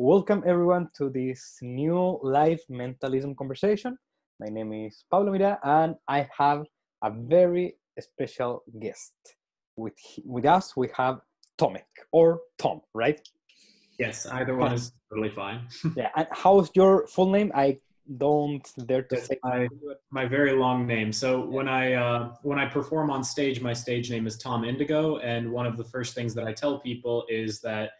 Welcome everyone to this new live mentalism conversation. My name is Pablo Mira, and I have a very special guest. With us, we have Tomek or Tom, right? Yes, either one is totally fine. Yeah. And how's your full name? I don't dare to It's say my very long name. So when I perform on stage, my stage name is Tom Indigo, and one of the first things that I tell people is that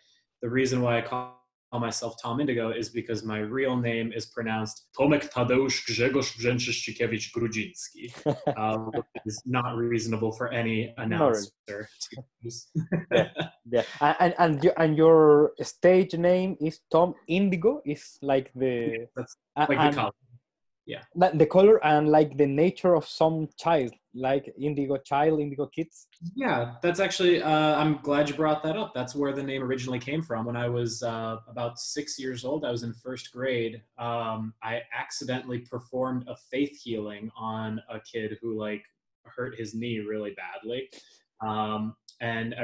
the reason why I call myself Tom Indigo is because my real name is pronounced Tomek Tadeusz Grzegorz Brzęczyszczykiewicz Grudzinski, which is not reasonable for any no, really. announcer to use. Yeah, yeah. And your stage name is Tom Indigo. Is like the That's like the color. Yeah. The color and like the nature of some child, like indigo kids. Yeah, that's actually, I'm glad you brought that up. That's where the name originally came from. When I was about 6 years old, I was in first grade. I accidentally performed a faith healing on a kid who like hurt his knee really badly. And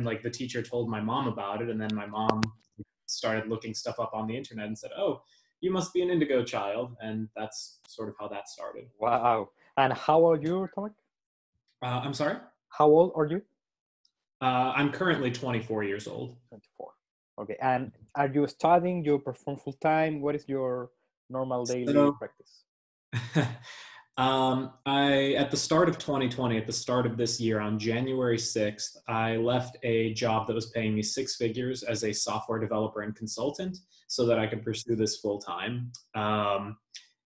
like the teacher told my mom about it. And then my mom started looking stuff up on the internet and said, "Oh, you must be an indigo child." And that's sort of how that started. Wow. And how old are you, Tomek? I'm sorry? How old are you? I'm currently 24 years old. 24. Okay. And are you studying? You perform full time? What is your normal daily practice? At the start of 2020, at the start of this year, on January 6th, I left a job that was paying me 6 figures as a software developer and consultant so that I could pursue this full time.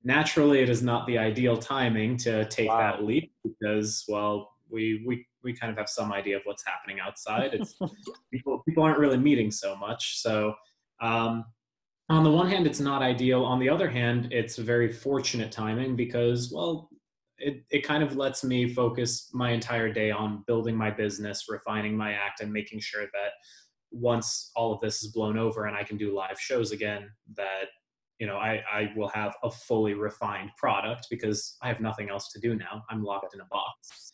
Naturally, it is not the ideal timing to take that leap because, well, we kind of have some idea of what's happening outside. It's people aren't really meeting so much. So on the one hand, it's not ideal. On the other hand, it's very fortunate timing because, well, it kind of lets me focus my entire day on building my business, refining my act, and making sure that once all of this is blown over and I can do live shows again, that I will have a fully refined product because I have nothing else to do now. I'm locked in a box.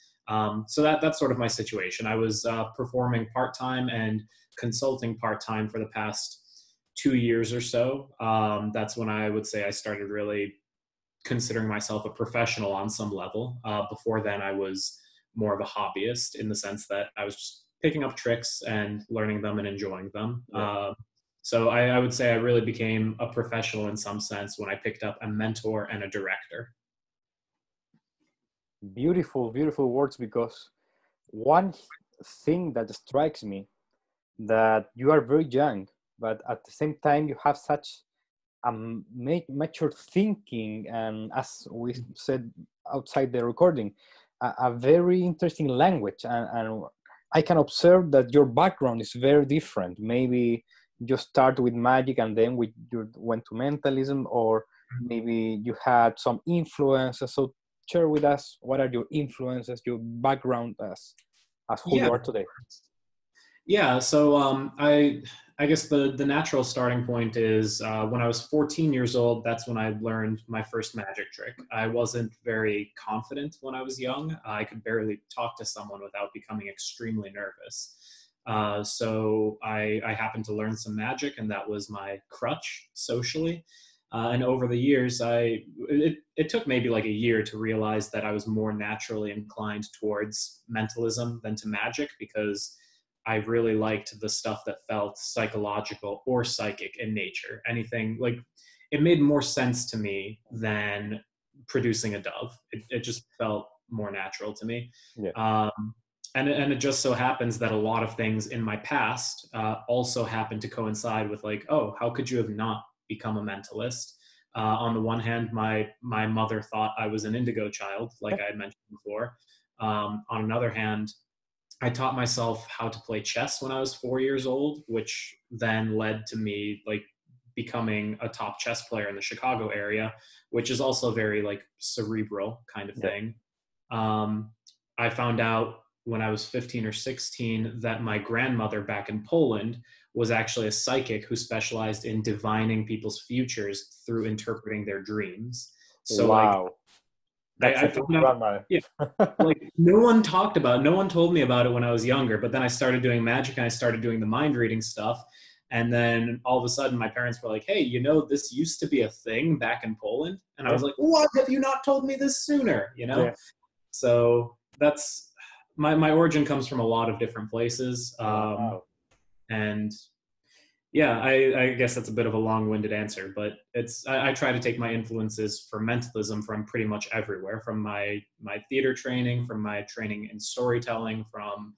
So that's sort of my situation. I was performing part-time and consulting part-time for the past 2 years or so. That's when I would say I started really considering myself a professional on some level. Before then, I was more of a hobbyist in the sense that I was just picking up tricks and learning them and enjoying them. Yeah. So I would say I really became a professional in some sense when I picked up a mentor and a director. Beautiful, beautiful words, because one thing that strikes me that you are very young, but at the same time you have such mature thinking, and as we said outside the recording, a very interesting language, and I can observe that your background is very different. Maybe you start with magic and then you went to mentalism, or maybe you had some influences. So share with us, what are your influences, your background as who you are today? Yeah, so I guess the natural starting point is when I was 14 years old, that's when I learned my first magic trick. I wasn't very confident when I was young. I could barely talk to someone without becoming extremely nervous. So I happened to learn some magic, and that was my crutch socially. And over the years, it took maybe like a year to realize that I was more naturally inclined towards mentalism than to magic, because I really liked the stuff that felt psychological or psychic in nature. Anything like, it made more sense to me than producing a dove. It just felt more natural to me. Yeah. And it just so happens that a lot of things in my past also happened to coincide with like, oh, how could you have not become a mentalist? On the one hand, my mother thought I was an indigo child, like I had mentioned before. On another hand, I taught myself how to play chess when I was 4 years old, which then led to me like becoming a top chess player in the Chicago area, which is also very like cerebral kind of thing. I found out when I was 15 or 16 that my grandmother back in Poland was actually a psychic who specialized in divining people's futures through interpreting their dreams. So wow. I found out, yeah, like no one told me about it when I was younger, but then I started doing magic and I started doing the mind reading stuff. And then all of a sudden my parents were like, hey, this used to be a thing back in Poland. And I was like, what? Have you not told me this sooner? Yeah. So that's my origin comes from a lot of different places. Wow. And yeah, I guess that's a bit of a long-winded answer, but I try to take my influences for mentalism from pretty much everywhere, from my theater training, from my training in storytelling, from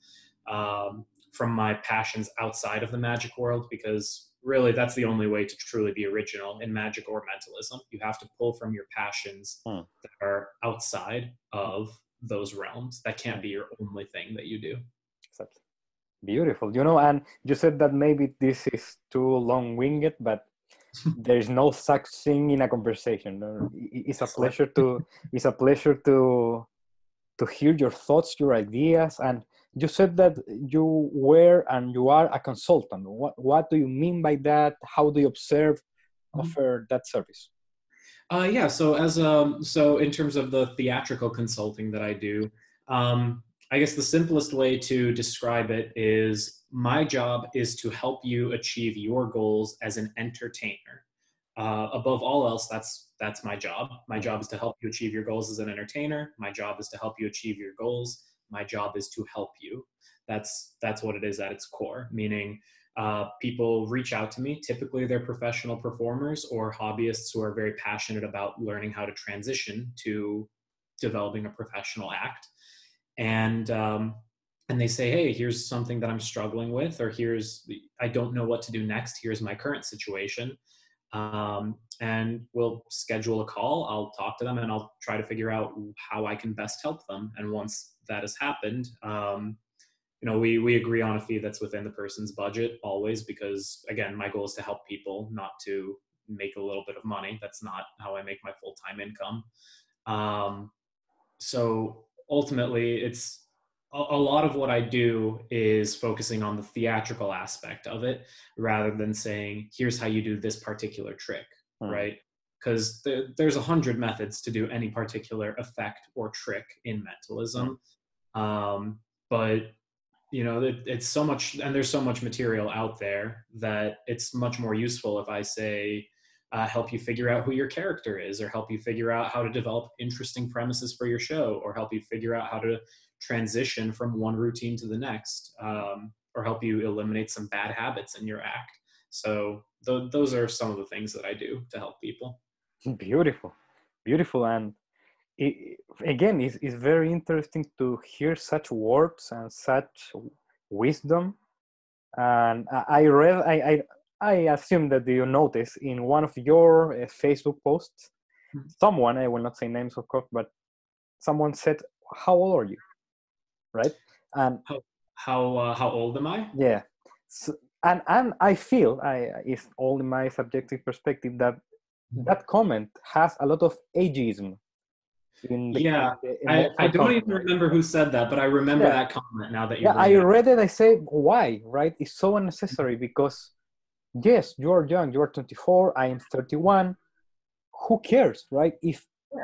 my passions outside of the magic world, because really that's the only way to truly be original in magic or mentalism. You have to pull from your passions that are outside of those realms. That can't be your only thing that you do. Exactly. Beautiful. And you said that maybe this is too long-winded, but there is no such thing in a conversation. It's a pleasure to hear your thoughts, your ideas. And you said that you were and you are a consultant. What do you mean by that? How do you offer that service? Yeah. So in terms of the theatrical consulting that I do, I guess the simplest way to describe it is my job is to help you achieve your goals as an entertainer. Above all else, that's my job. My job is to help you achieve your goals as an entertainer. My job is to help you achieve your goals. My job is to help you. That's what it is at its core, meaning people reach out to me. Typically, they're professional performers or hobbyists who are very passionate about learning how to transition to developing a professional act. And they say, hey, here's something that I'm struggling with, or I don't know what to do next. Here's my current situation. And we'll schedule a call. I'll talk to them and I'll try to figure out how I can best help them. And once that has happened, we agree on a fee that's within the person's budget always, because again, my goal is to help people, not to make a little bit of money. That's not how I make my full-time income. So ultimately, it's a lot of what I do is focusing on the theatrical aspect of it, rather than saying, here's how you do this particular trick, right? Because there's 100 methods to do any particular effect or trick in mentalism. But it's so much, and there's so much material out there that it's much more useful if I say, help you figure out who your character is, or help you figure out how to develop interesting premises for your show, or help you figure out how to transition from one routine to the next, or help you eliminate some bad habits in your act. So those are some of the things that I do to help people. Beautiful. And again, it's very interesting to hear such words and such wisdom. And I assume that you notice in one of your Facebook posts, someone, I will not say names of course, but someone said, how old are you? Right? And how old am I? Yeah. So, and I feel, it's all in my subjective perspective, that that comment has a lot of ageism. I don't even remember who said that, but I remember that comment now that you bring I it up. read it. I say, why? Right? It's so unnecessary because, yes, you are young. You are 24. I am 31. Who cares, right?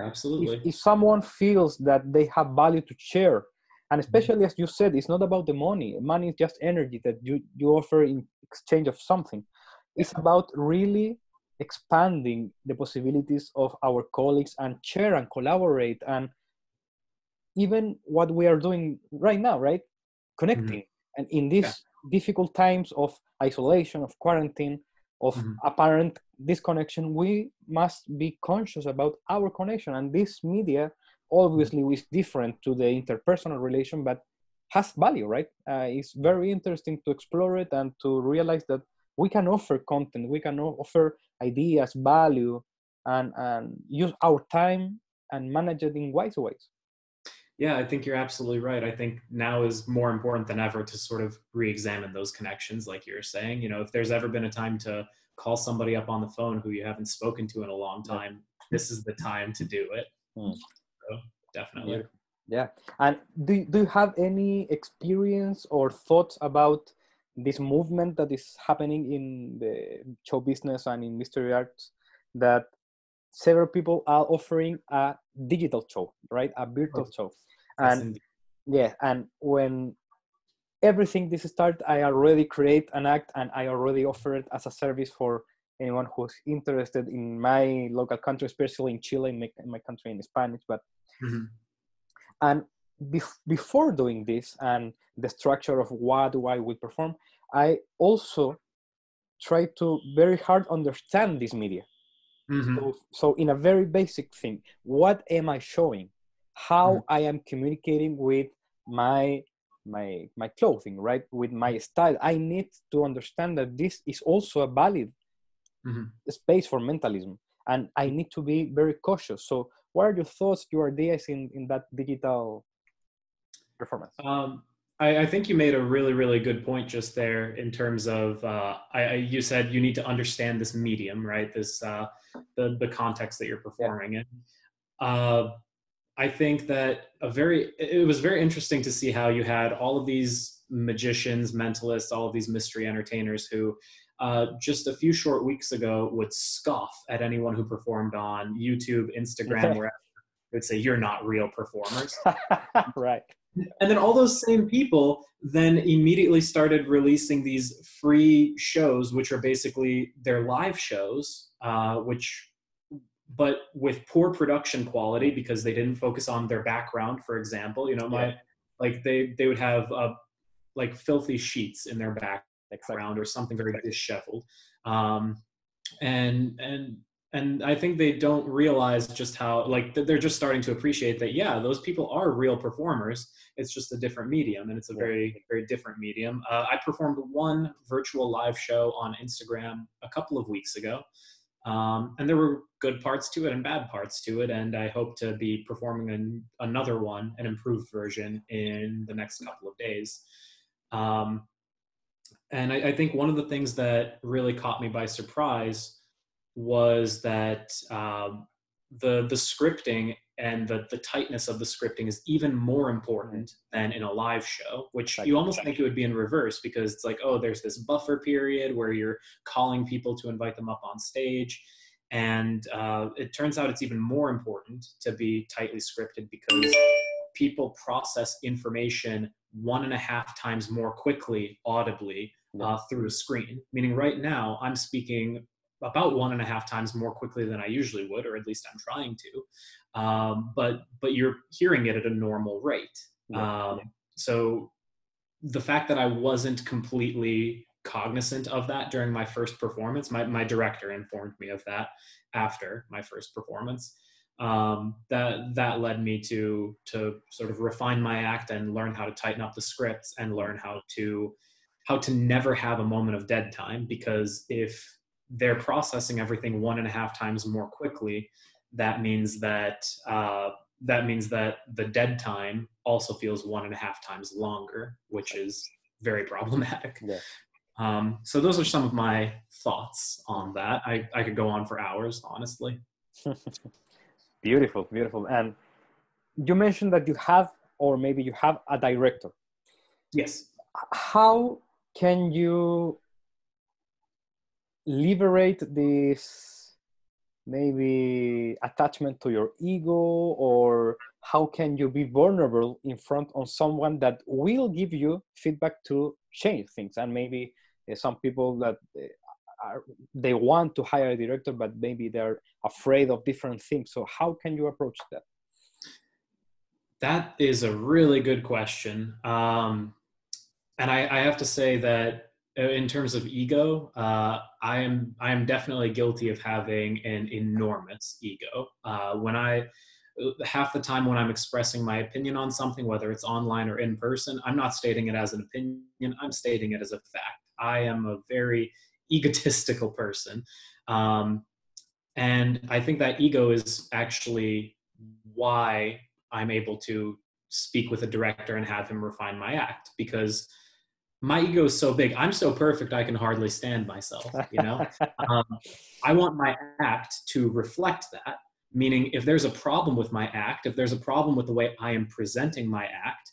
Absolutely. If someone feels that they have value to share, and especially as you said, it's not about the money. Money is just energy that you offer in exchange of something. It's about really expanding the possibilities of our colleagues and share and collaborate, and even what we are doing right now, right? Connecting. And in these difficult times of isolation, of quarantine, of apparent disconnection, we must be conscious about our connection. And this media obviously is different to the interpersonal relation, but has value, right? It's very interesting to explore it and to realize that we can offer content, we can offer ideas, value, and use our time and manage it in wise ways. Yeah, I think you're absolutely right. I think now is more important than ever to sort of re-examine those connections, like you were saying. If there's ever been a time to call somebody up on the phone who you haven't spoken to in a long time, this is the time to do it. So, definitely. Yeah. And do you have any experience or thoughts about this movement that is happening in the show business and in mystery arts, that several people are offering a digital show, right? A virtual show. And and when everything this started, I already create an act and I already offer it as a service for anyone who's interested in my local country, especially in Chile, in my country in Spanish. But and before doing this and the structure of what do I will perform, I also try to very hard understand this media. So in a very basic thing, what am I showing? How I am communicating with my clothing, right? With my style. I need to understand that this is also a valid space for mentalism, and I need to be very cautious. So what are your thoughts, your ideas in that digital performance? I think you made a really, really good point just there in terms of, you said you need to understand this medium, right? This, the context that you're performing in. I think that it was very interesting to see how you had all of these magicians, mentalists, all of these mystery entertainers who just a few short weeks ago would scoff at anyone who performed on YouTube, Instagram, where they would say, "You're not real performers." Right. And then all those same people then immediately started releasing these free shows, which are basically their live shows, but with poor production quality because they didn't focus on their background. For example, like they would have like filthy sheets in their background or something very disheveled, and I think they don't realize just how, like, they're just starting to appreciate that, yeah, those people are real performers. It's just a different medium, and it's a very, very different medium. I performed one virtual live show on Instagram a couple of weeks ago, and there were good parts to it and bad parts to it, and I hope to be performing another one, an improved version, in the next couple of days. And I think one of the things that really caught me by surprise was that the scripting and the tightness of the scripting is even more important than in a live show, which you almost think it would be in reverse, because it's like, oh, there's this buffer period where you're calling people to invite them up on stage. And it turns out it's even more important to be tightly scripted because people process information 1.5 times more quickly audibly through a screen. Meaning right now I'm speaking about 1.5 times more quickly than I usually would, or at least I'm trying to. But you're hearing it at a normal rate. So the fact that I wasn't completely cognizant of that during my first performance, my director informed me of that after my first performance. That led me to sort of refine my act and learn how to tighten up the scripts and learn how to never have a moment of dead time, because if they're processing everything 1.5 times more quickly, that means that the dead time also feels 1.5 times longer, which is very problematic. So those are some of my thoughts on that. I could go on for hours, honestly. Beautiful. And you mentioned that you have, or maybe you have, a director. Yes. How can you liberate this maybe attachment to your ego, or how can you be vulnerable in front of someone that will give you feedback to change things? And maybe some people that they want to hire a director, but maybe they're afraid of different things. So how can you approach that? That is a really good question. And I have to say that in terms of ego, I am definitely guilty of having an enormous ego. Half the time when I'm expressing my opinion on something, whether it's online or in person, I'm not stating it as an opinion, I'm stating it as a fact. I am a very egotistical person. And I think that ego is actually why I'm able to speak with a director and have him refine my act, because my ego is so big. I'm so perfect, I can hardly stand myself, you know? I want my act to reflect that, meaning if there's a problem with my act, if there's a problem with the way I am presenting my act,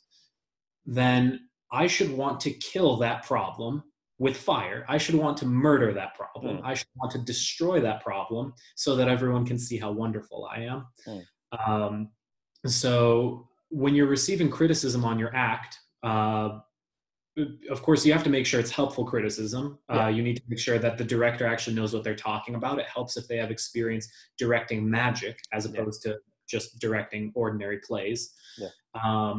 then I should want to kill that problem with fire. I should want to murder that problem. I should want to destroy that problem so that everyone can see how wonderful I am. So when you're receiving criticism on your act, of course, you have to make sure it's helpful criticism. Yeah. You need to make sure that the director actually knows what they're talking about. It helps if they have experience directing magic as opposed to just directing ordinary plays. Yeah.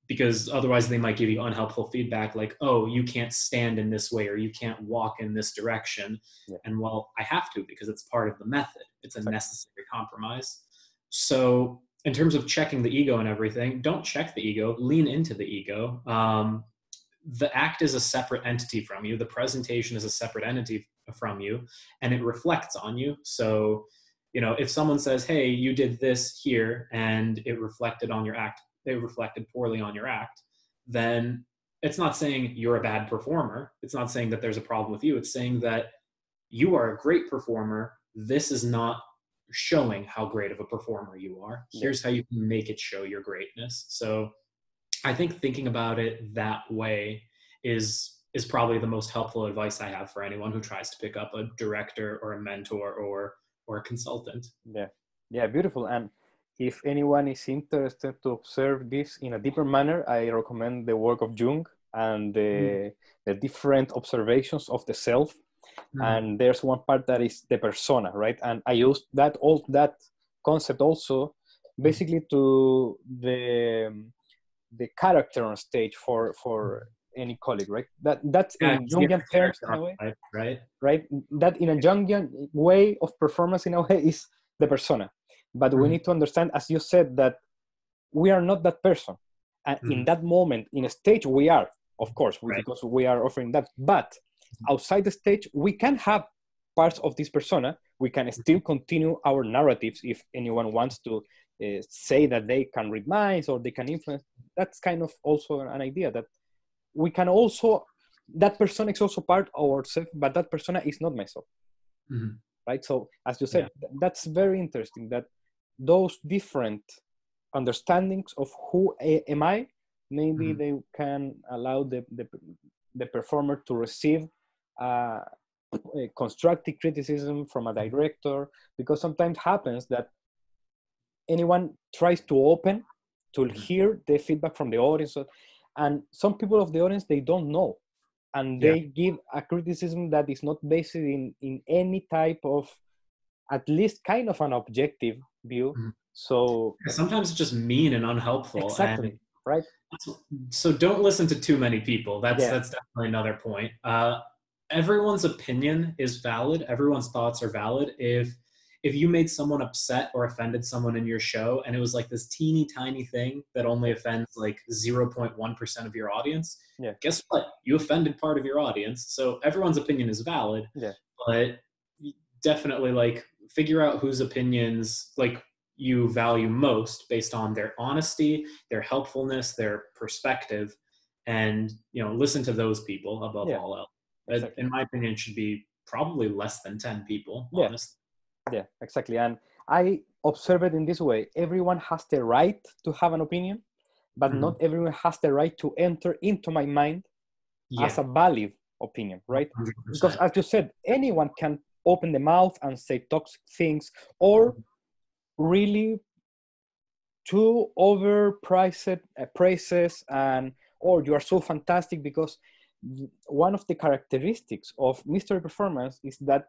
Because otherwise they might give you unhelpful feedback like, oh, you can't stand in this way or you can't walk in this direction. Yeah. And well, I have to because it's part of the method. It's a necessary compromise. So in terms of checking the ego and everything, don't check the ego, lean into the ego. The act is a separate entity from you. The presentation is a separate entity from you, and it reflects on you. So, you know, if someone says, hey, you did this here and it reflected on your act, it reflected poorly on your act, then it's not saying you're a bad performer. It's not saying that there's a problem with you. It's saying that you are a great performer. This is not showing how great of a performer you are. Here's how you can make it show your greatness. So I think thinking about it that way is probably the most helpful advice I have for anyone who tries to pick up a director or a mentor or a consultant. Yeah, beautiful. And if anyone is interested to observe this in a deeper manner, I recommend the work of Jung and the different observations of the self. And there's one part that is the persona, right? And I used that concept also basically to the character on stage for any colleague, right? That's in Jungian terms in a way, right? That in a Jungian way of performance in a way is the persona. But we need to understand, as you said, that we are not that person. And in that moment, in a stage, we are, of course, because we are offering that. But outside the stage, we can have parts of this persona. We can still continue our narratives if anyone wants to say that they can read minds or they can influence. That's kind of also an idea that we can also, that persona is also part of ourselves, but that persona is not myself. Right? So as you said, that's very interesting that those different understandings of who am I, maybe they can allow the performer to receive a constructive criticism from a director, because sometimes happens that anyone tries to open to hear the feedback from the audience, and some people of the audience, they don't know, and they give a criticism that is not based in any type of, at least kind of an objective view. So sometimes it's just mean and unhelpful. Exactly. And right. So don't listen to too many people. That's definitely another point. Everyone's opinion is valid. Everyone's thoughts are valid. If you made someone upset or offended someone in your show and it was like this teeny tiny thing that only offends like 0.1% of your audience, guess what? You offended part of your audience. So everyone's opinion is valid, but definitely like figure out whose opinions like you value most based on their honesty, their helpfulness, their perspective, and, you know, listen to those people above all else. Exactly. In my opinion, it should be probably less than 10 people, honestly. Yeah, exactly. And I observe it in this way. Everyone has the right to have an opinion, but not everyone has the right to enter into my mind as a valid opinion, right? 100%. Because as you said, anyone can open the mouth and say toxic things, or really too overpriced praises, and or you are so fantastic, because one of the characteristics of mystery performance is that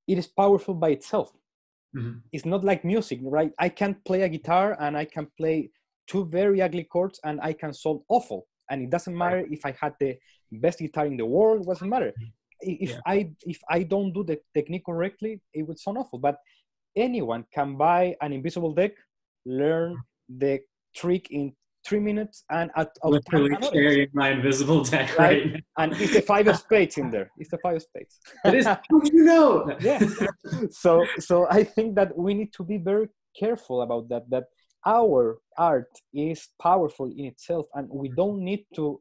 it is powerful by itself. It's not like music, right? I can play a guitar and I can play two very ugly chords and I can sound awful. And it doesn't matter if I had the best guitar in the world, it doesn't matter. If I don't do the technique correctly, it would sound awful. But anyone can buy an invisible deck, learn the trick in 3 minutes, and literally carrying my invisible deck right now. And it's the 5 of spades in there. It's the 5 of spades. It is. How do you know? So I think that we need to be very careful about that. That our art is powerful in itself, and we don't need to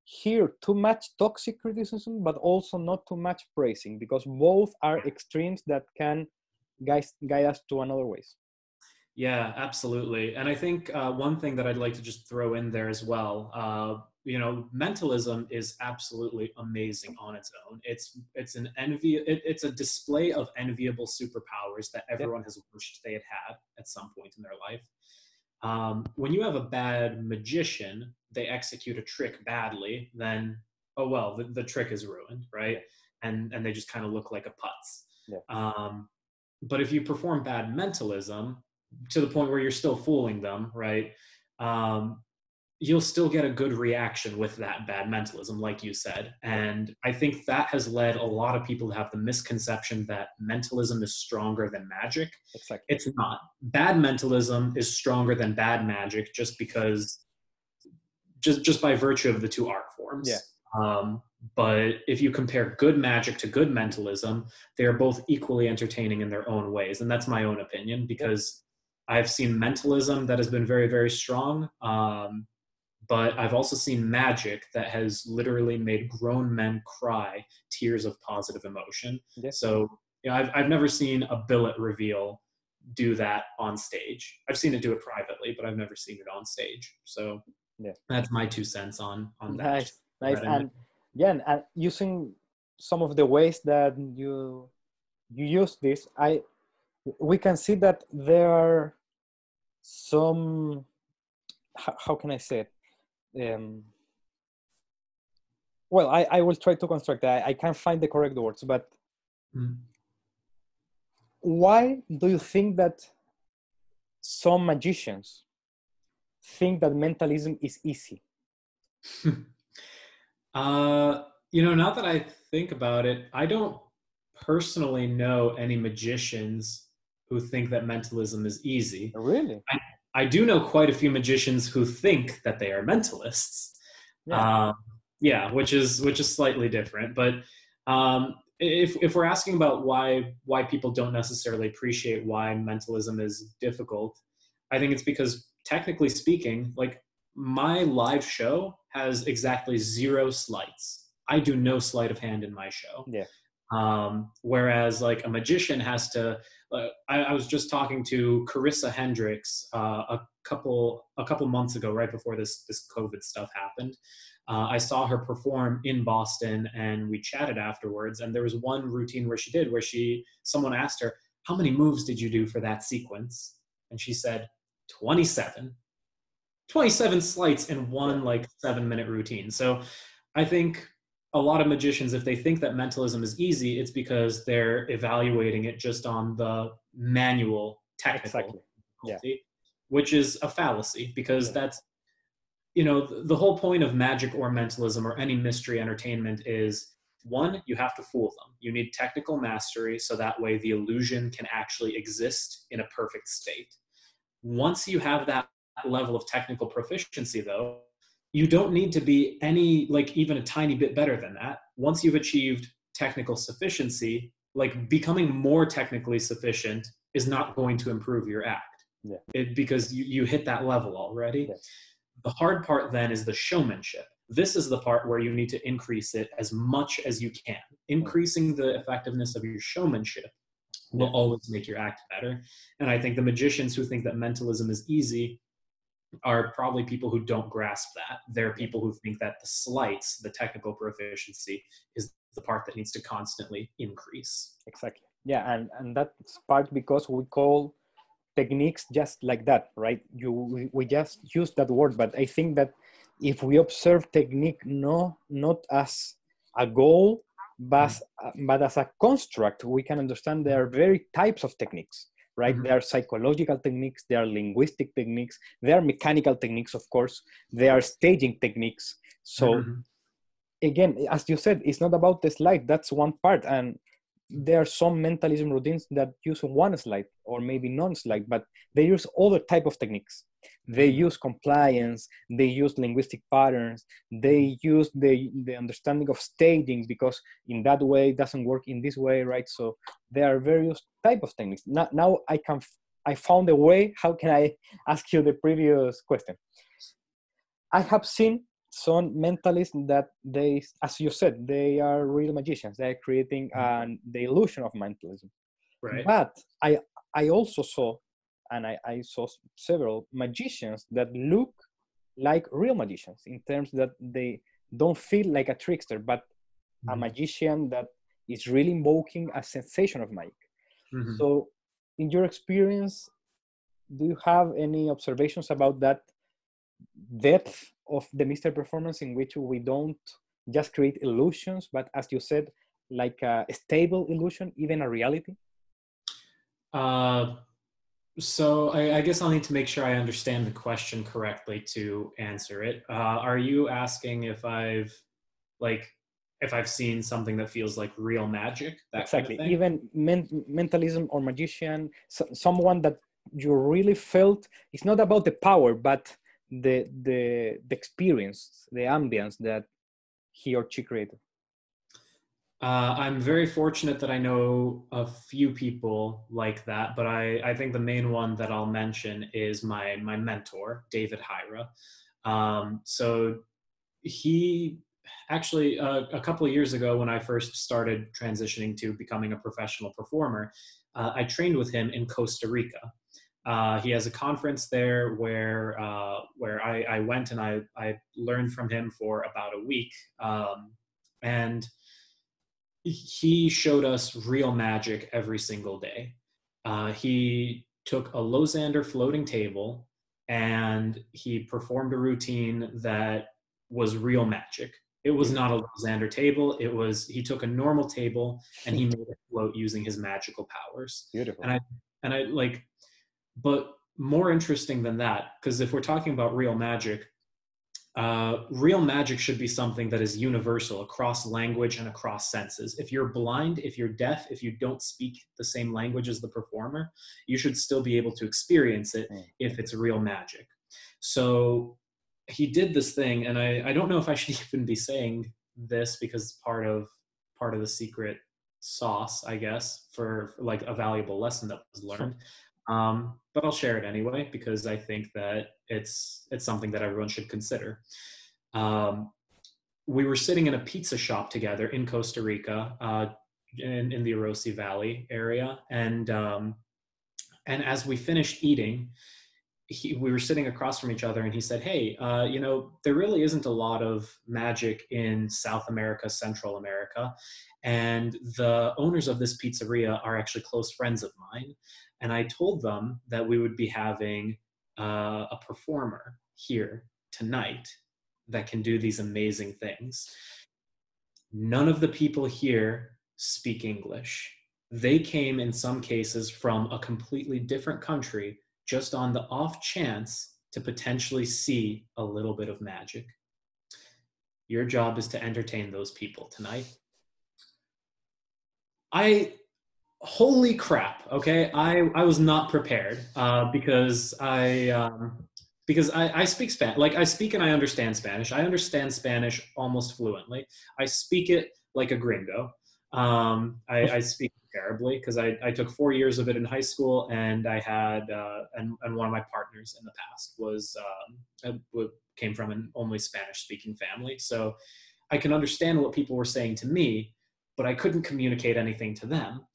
hear too much toxic criticism, but also not too much praising, because both are extremes that can guide us to another ways. Yeah, absolutely. And I think one thing that I'd like to just throw in there as well, you know, mentalism is absolutely amazing on its own. It's a display of enviable superpowers that everyone has wished they had at some point in their life. When you have a bad magician, they execute a trick badly, then, oh, well, the trick is ruined, right? And they just kind of look like a putz. Yeah. But if you perform bad mentalism to the point where you're still fooling them, right? You'll still get a good reaction with that bad mentalism, like you said. And I think that has led a lot of people to have the misconception that mentalism is stronger than magic. Exactly. It's not. Bad mentalism is stronger than bad magic just because, just by virtue of the two art forms. Yeah. But if you compare good magic to good mentalism, they are both equally entertaining in their own ways. And that's my own opinion, because I've seen mentalism that has been very, very strong. But I've also seen magic that has literally made grown men cry tears of positive emotion. Yeah. So, you know, I've never seen a billet reveal do that on stage. I've seen it do it privately, but I've never seen it on stage. So that's my 2 cents on that. Nice. And yeah, and using some of the ways that you use this, we can see that there are some, how can I say it? Well, I will try to construct that. I can't find the correct words, but why do you think that some magicians think that mentalism is easy? You know, now that I think about it, I don't personally know any magicians who think that mentalism is easy. Really? I do know quite a few magicians who think that they are mentalists. Yeah, which is slightly different. But if we're asking about why people don't necessarily appreciate why mentalism is difficult, I think it's because, technically speaking, like, my live show has exactly 0 sleights. I do no sleight of hand in my show. Yeah. Whereas, like, a magician has to. I was just talking to Carissa Hendricks a couple months ago, right before this COVID stuff happened. I saw her perform in Boston, and we chatted afterwards. And there was one routine where someone asked her, "How many moves did you do for that sequence?" And she said, 27. 27 sleights in one 7-minute routine. So I think a lot of magicians, if they think that mentalism is easy, it's because they're evaluating it just on the manual technical difficulty, which is a fallacy, because that's, you know, the whole point of magic or mentalism or any mystery entertainment is, one, you have to fool them. You need technical mastery, so that way the illusion can actually exist in a perfect state. Once you have that level of technical proficiency, though, you don't need to be even a tiny bit better than that. Once you've achieved technical sufficiency, like, becoming more technically sufficient is not going to improve your act. Because you hit that level already. The hard part then is the showmanship. This is the part where you need to increase it as much as you can. Increasing the effectiveness of your showmanship will always make your act better. And I think the magicians who think that mentalism is easy are probably people who don't grasp that. They're people who think that the sleights, the technical proficiency, is the part that needs to constantly increase. Exactly. Yeah, and that's part because we call techniques just like that, right? We just use that word, but I think that if we observe technique not as a goal, but as a construct, we can understand there are very types of techniques, right? There are psychological techniques, there are linguistic techniques, there are mechanical techniques, of course, there are staging techniques. So again, as you said, it's not about the slide, that's one part. And there are some mentalism routines that use one slide or maybe non-slide, but they use other type of techniques. They use compliance, they use linguistic patterns, they use the understanding of staging, because in that way it doesn't work in this way, right? So there are various type of techniques. Now I found a way. How can I ask you the previous question? I have seen some mentalists that they, as you said, they are real magicians. They're creating the illusion of mentalism. Right. But I also saw, and I saw several magicians that look like real magicians in terms that they don't feel like a trickster, but a magician that is really invoking a sensation of magic. So in your experience, do you have any observations about that depth of the Mr. Performance in which we don't just create illusions, but as you said, like a stable illusion, even a reality? So I guess I'll need to make sure I understand the question correctly to answer it. Are you asking if I've seen something that feels like real magic, that Exactly. kind of thing? Even mentalism or magician, someone that you really felt, it's not about the power, but the experience, the ambience that he or she created. I'm very fortunate that I know a few people like that, but I think the main one that I'll mention is my mentor, David Hyra. So he actually, a couple of years ago when I first started transitioning to becoming a professional performer, I trained with him in Costa Rica. He has a conference there where I went and I learned from him for about a week. And he showed us real magic every single day. He took a Losander floating table and he performed a routine that was real magic. It was not a Losander table. He took a normal table and he made it float using his magical powers. Beautiful. And I like, but more interesting than that, because if we're talking about real magic should be something that is universal across language and across senses. If you're blind, if you're deaf, if you don't speak the same language as the performer, you should still be able to experience it if it's real magic. So he did this thing, and I don't know if I should even be saying this because part of the secret sauce, I guess, for like a valuable lesson that was learned. But I'll share it anyway because I think that it's something that everyone should consider. We were sitting in a pizza shop together in Costa Rica, in the Arosi Valley area, and as we finished eating, we were sitting across from each other, and he said, "Hey, there really isn't a lot of magic in South America, Central America, and the owners of this pizzeria are actually close friends of mine." And I told them that we would be having a performer here tonight that can do these amazing things. None of the people here speak English. They came in some cases from a completely different country just on the off chance to potentially see a little bit of magic. Your job is to entertain those people tonight. Holy crap, okay? I was not prepared because I speak Spanish. Like, I speak and I understand Spanish. I understand Spanish almost fluently. I speak it like a gringo. I speak terribly because I took 4 years of it in high school, and I had and one of my partners in the past came from an only Spanish-speaking family, so I can understand what people were saying to me, but I couldn't communicate anything to them.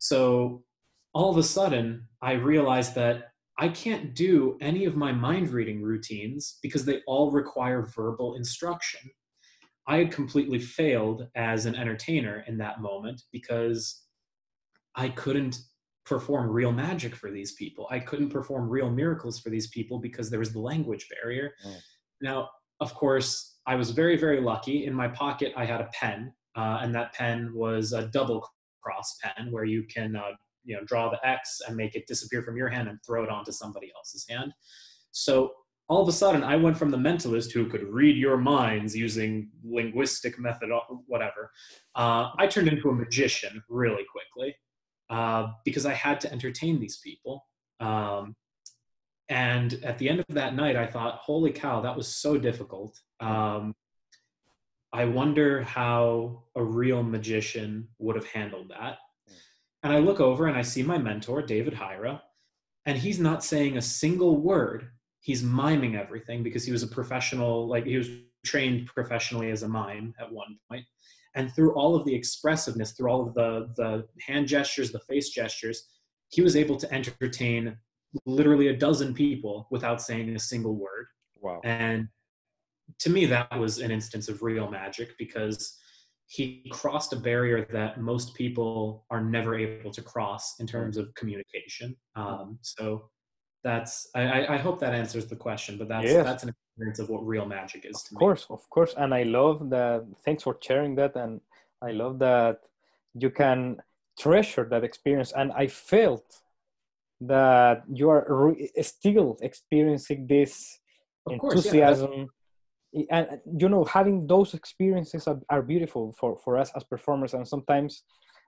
So all of a sudden, I realized that I can't do any of my mind reading routines because they all require verbal instruction. I had completely failed as an entertainer in that moment because I couldn't perform real magic for these people. I couldn't perform real miracles for these people because there was the language barrier. Now, of course, I was very, very lucky. In my pocket, I had a pen, and that pen was a double cross pen where you can draw the X and make it disappear from your hand and throw it onto somebody else's hand. So all of a sudden, I went from the mentalist who could read your minds using linguistic method, whatever. I turned into a magician really quickly because I had to entertain these people. And at the end of that night, I thought, holy cow, that was so difficult. I wonder how a real magician would have handled that. And I look over and I see my mentor, David Hyra, and he's not saying a single word. He's miming everything because he was a professional, like he was trained professionally as a mime at one point. And through all of the expressiveness, through all of the hand gestures, the face gestures, he was able to entertain literally a dozen people without saying a single word. Wow. And to me, that was an instance of real magic because he crossed a barrier that most people are never able to cross in terms of communication. So I hope that answers the question, but that's an experience of what real magic is to me. Of course. And I love that. Thanks for sharing that. And I love that you can treasure that experience. And I felt that you are still experiencing this Of course, yeah. enthusiasm. And, you know, having those experiences are beautiful for us as performers. And sometimes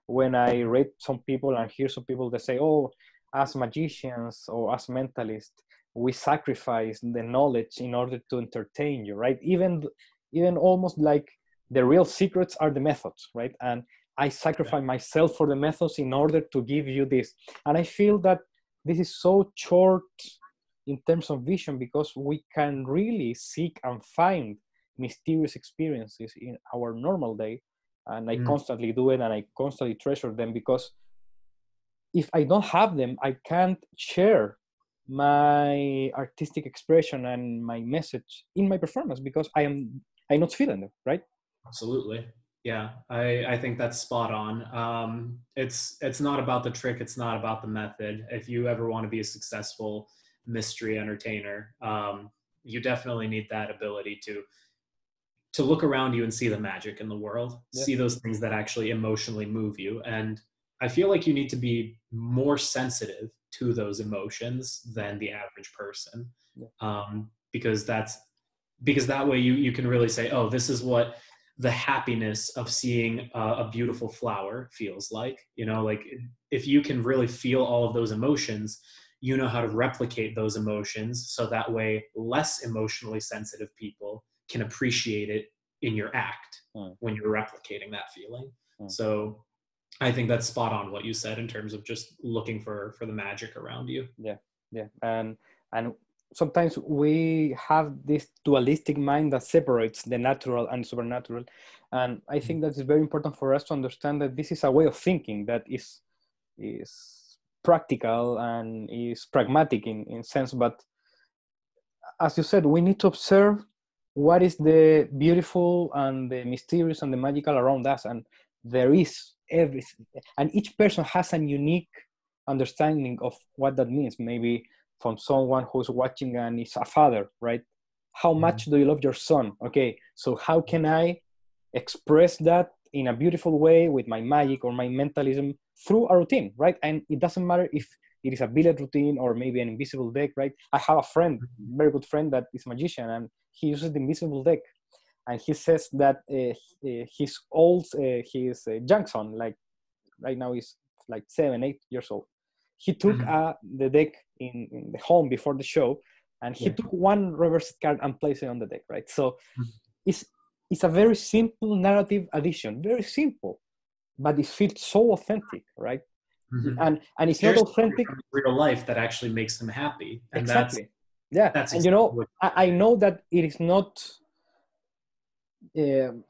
when I read some people and hear some people that say, oh, as magicians or as mentalists, we sacrifice the knowledge in order to entertain you, right? Even almost like the real secrets are the methods, right? And I sacrifice myself for the methods in order to give you this. And I feel that this is so short in terms of vision, because we can really seek and find mysterious experiences in our normal day. And I constantly do it, and I constantly treasure them, because if I don't have them, I can't share my artistic expression and my message in my performance, because I'm not feeling it, right? Absolutely. Yeah, I think that's spot on. It's not about the trick. It's not about the method. If you ever want to be a successful mystery entertainer, you definitely need that ability to look around you and see the magic in the world, see those things that actually emotionally move you. And I feel like you need to be more sensitive to those emotions than the average person, because that way you can really say, oh, this is what the happiness of seeing a beautiful flower feels like. You know, like if you can really feel all of those emotions, you know how to replicate those emotions, so that way less emotionally sensitive people can appreciate it in your act when you're replicating that feeling. So I think that's spot on what you said in terms of just looking for the magic around you. Yeah. And sometimes we have this dualistic mind that separates the natural and supernatural. And I think that is very important for us to understand that this is a way of thinking that is practical and is pragmatic in sense. But as you said, we need to observe what is the beautiful and the mysterious and the magical around us. And there is everything. And each person has a unique understanding of what that means. Maybe from someone who's watching and is a father, right? How much do you love your son? Okay, so how can I express that in a beautiful way with my magic or my mentalism through a routine, right? And it doesn't matter if it is a billet routine or maybe an invisible deck, right? I have a friend, very good friend, that is a magician, and he uses the invisible deck. And he says that his young son, like right now he's like 7, 8 years old. He took the deck in the home before the show, and he took one reverse card and placed it on the deck, right? So it's a very simple narrative addition, very simple, but it feels so authentic, right? And it's not authentic from real life that actually makes them happy. And exactly. That's and you know, I know that it is not.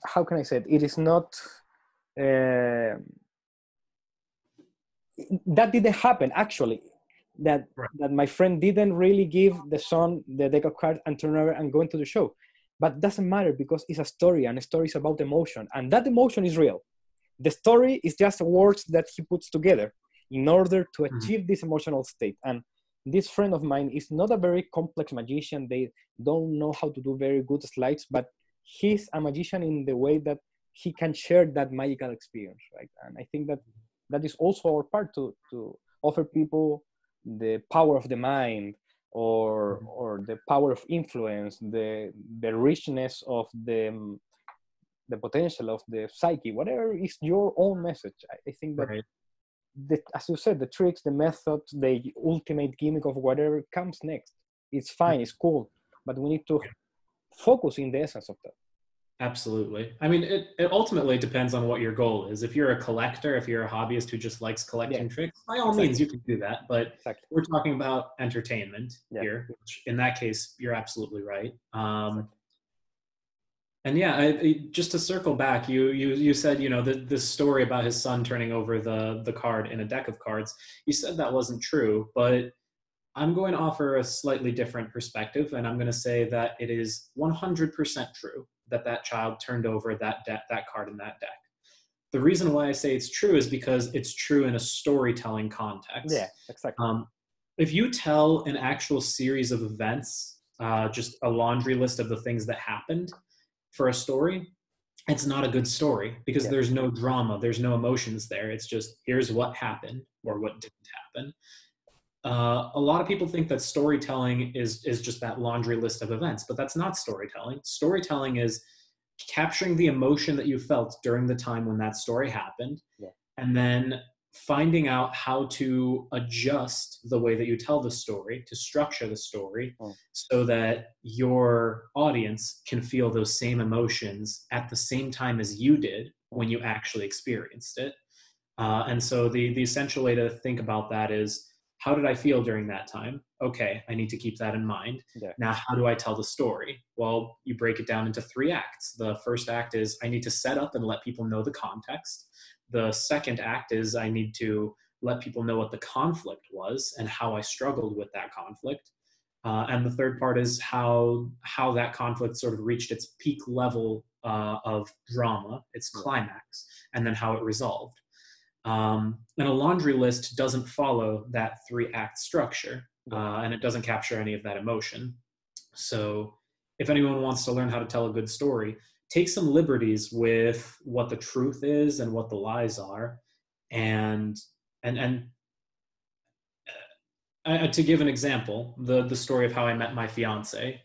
How can I say it? It is not. That didn't happen actually. That my friend didn't really give the son the deck of cards and turn over and go into the show. But doesn't matter, because it's a story, and a story is about emotion, and that emotion is real. The story is just words that he puts together in order to achieve this emotional state. And this friend of mine is not a very complex magician. They don't know how to do very good slides, but he's a magician in the way that he can share that magical experience, right? And I think that is also our part to offer people the power of the mind, or the power of influence, the richness of the potential of the psyche, whatever is your own message. I think that, as you said, the tricks, the methods, the ultimate gimmick of whatever comes next, it's fine, it's cool, but we need to focus in the essence of that. Absolutely. I mean, it ultimately depends on what your goal is. If you're a collector, if you're a hobbyist who just likes collecting tricks, by all means, you can do that. But we're talking about entertainment here, which in that case, you're absolutely right. And yeah, just to circle back, you said, you know, this story about his son turning over the card in a deck of cards. You said that wasn't true, but I'm going to offer a slightly different perspective, and I'm going to say that it is 100% true that child turned over that card in that deck. The reason why I say it's true is because it's true in a storytelling context. Yeah, exactly. If you tell an actual series of events just a laundry list of the things that happened for a story, it's not a good story because there's no drama, there's no emotions there. It's just, here's what happened or what didn't happen. A lot of people think that storytelling is just that laundry list of events, but that's not storytelling. Storytelling is capturing the emotion that you felt during the time when that story happened, and then finding out how to adjust the way that you tell the story to structure the story so that your audience can feel those same emotions at the same time as you did when you actually experienced it. And so the essential way to think about that is, how did I feel during that time? Okay, I need to keep that in mind. Now, how do I tell the story? Well, you break it down into 3 acts. The first act is I need to set up and let people know the context. The second act is I need to let people know what the conflict was and how I struggled with that conflict. And the third part is how that conflict sort of reached its peak level of drama, its climax, and then how it resolved. And a laundry list doesn't follow that 3-act structure, and it doesn't capture any of that emotion. So if anyone wants to learn how to tell a good story, take some liberties with what the truth is and what the lies are. And to give an example, the story of how I met my fiance,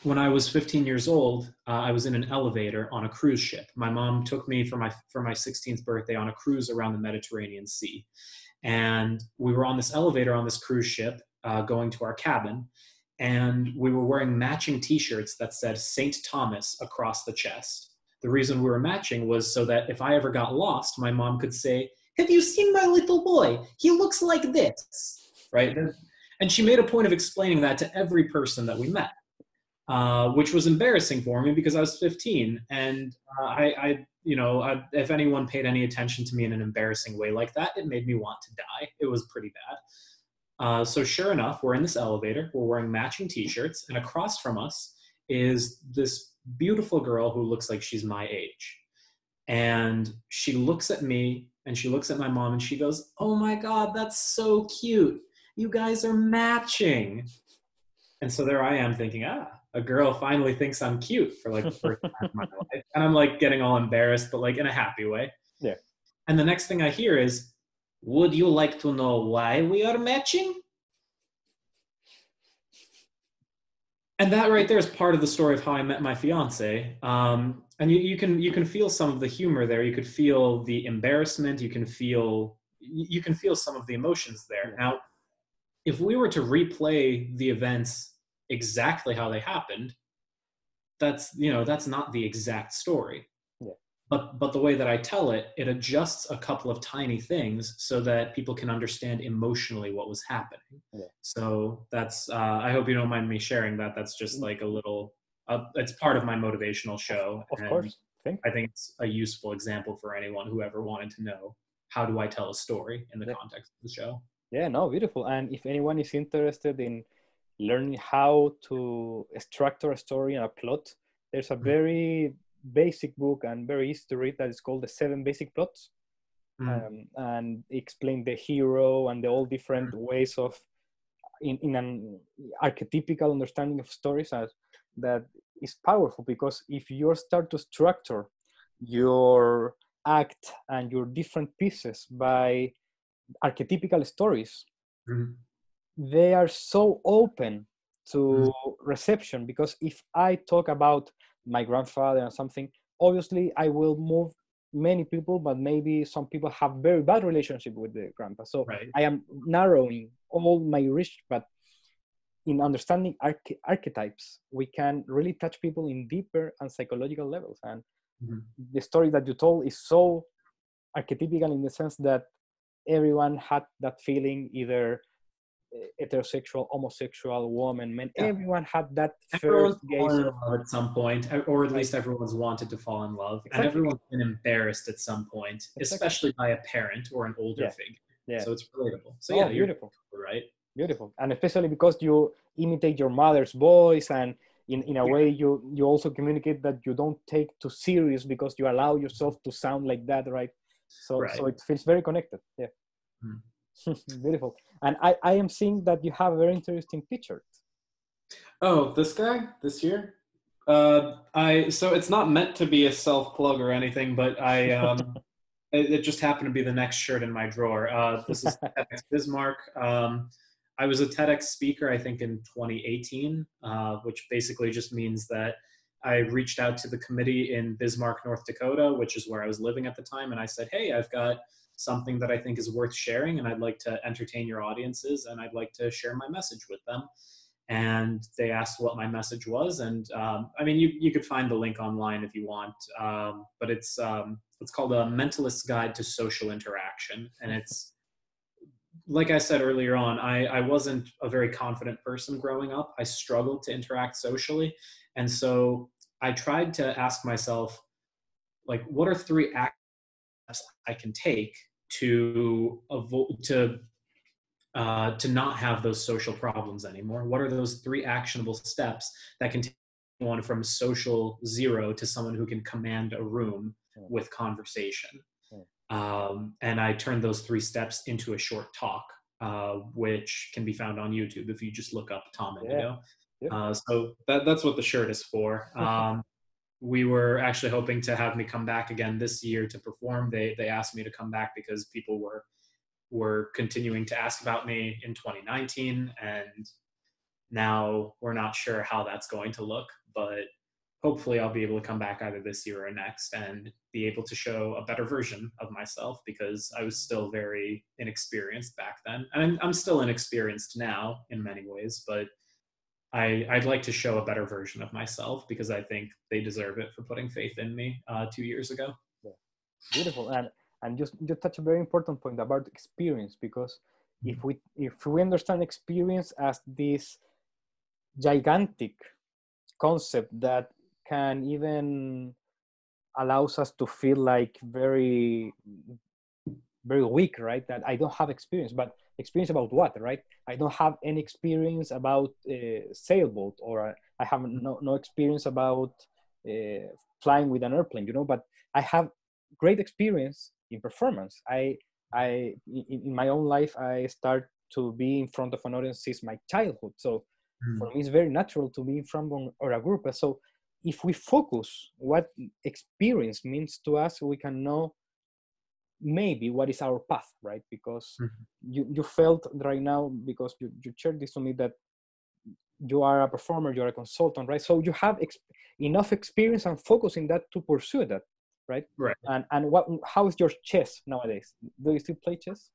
when I was 15 years old, I was in an elevator on a cruise ship. My mom took me for my 16th birthday on a cruise around the Mediterranean Sea. And we were on this elevator on this cruise ship going to our cabin. And we were wearing matching t-shirts that said St. Thomas across the chest. The reason we were matching was so that if I ever got lost, my mom could say, "Have you seen my little boy? He looks like this," right? And she made a point of explaining that to every person that we met. Which was embarrassing for me because I was 15, and if anyone paid any attention to me in an embarrassing way like that, it made me want to die. It was pretty bad. So sure enough, we're in this elevator, we're wearing matching t-shirts, and across from us is this beautiful girl who looks like she's my age. And she looks at me and she looks at my mom and she goes, "Oh my God, that's so cute. You guys are matching." And so there I am thinking, a girl finally thinks I'm cute for like the first time in my life. And I'm like getting all embarrassed, but like in a happy way. Yeah. And the next thing I hear is, "Would you like to know why we are matching?" And that right there is part of the story of how I met my fiance. And you can feel some of the humor there. You could feel the embarrassment. You can feel some of the emotions there. Yeah. Now, if we were to replay the events exactly how they happened, that's not the exact story. Yeah. But the way that I tell it, it adjusts a couple of tiny things so that people can understand emotionally what was happening. Yeah. So that's I hope you don't mind me sharing that. That's just like a little it's part of my motivational show. Of course. I think it's a useful example for anyone who ever wanted to know, how do I tell a story in the context of the show. Yeah, no, beautiful. And if anyone is interested in learning how to structure a story and a plot, there's a very basic book and very easy to read that is called The 7 Basic Plots. And explain the hero and the all different ways of, in an archetypical understanding of stories, that is powerful, because if you start to structure your act and your different pieces by archetypical stories, they are so open to reception. Because if I talk about my grandfather and something, obviously I will move many people, but maybe some people have very bad relationship with the grandpa. So I am narrowing all my reach, but in understanding archetypes, we can really touch people in deeper and psychological levels. And the story that you told is so archetypical in the sense that everyone had that feeling, either heterosexual, homosexual, woman, man. Yeah. Everyone had that first gaze of love at some point, or at least everyone's wanted to fall in love. Exactly. And everyone's been embarrassed at some point, especially by a parent or an older figure. Yeah. So it's relatable. So beautiful. You're right. Beautiful. And especially because you imitate your mother's voice, and in a way you also communicate that you don't take too serious because you allow yourself to sound like that, right? So it feels very connected. Yeah. Beautiful. And I am seeing that you have a very interesting t-shirt. Oh, this guy this year. So it's not meant to be a self plug or anything, but it just happened to be the next shirt in my drawer. This is TEDx Bismarck. I was a TEDx speaker, I think, in 2018, which basically just means that I reached out to the committee in Bismarck, North Dakota, which is where I was living at the time, and I said, "Hey, I've got something that I think is worth sharing, and I'd like to entertain your audiences, and I'd like to share my message with them." And they asked what my message was, and I mean, you could find the link online if you want, but it's called A Mentalist's Guide to Social Interaction, and it's, like I said earlier on, I wasn't a very confident person growing up. I struggled to interact socially, and so I tried to ask myself, like, what are three actions I can take to avoid to not have those social problems anymore? What are those three actionable steps that can take one from social zero to someone who can command a room with conversation? And I turned those three steps into a short talk, which can be found on YouTube if you just look up Tom Indigo. So that's what the shirt is for. We were actually hoping to have me come back again this year to perform. They asked me to come back because people were continuing to ask about me in 2019, and now we're not sure how that's going to look, but hopefully I'll be able to come back either this year or next and be able to show a better version of myself, because I was still very inexperienced back then. And I'm still inexperienced now in many ways, but I'd like to show a better version of myself because I think they deserve it for putting faith in me 2 years ago. Yeah. Beautiful. And just you touch a very important point about experience, because if we understand experience as this gigantic concept that can even allows us to feel like very weak, right? That I don't have experience, but experience about what, right? I don't have any experience about sailboat, or I have no experience about flying with an airplane, but I have great experience in performance. In my own life, I start to be in front of an audience since my childhood. So for me, it's very natural to be in front of a group. So if we focus what experience means to us, we can know maybe what is our path, right? Because you felt right now, because you shared this to me, that you are a performer, you're a consultant, right? So you have enough experience and focus in that to pursue that, right? Right. And how is your chess nowadays? Do you still play chess?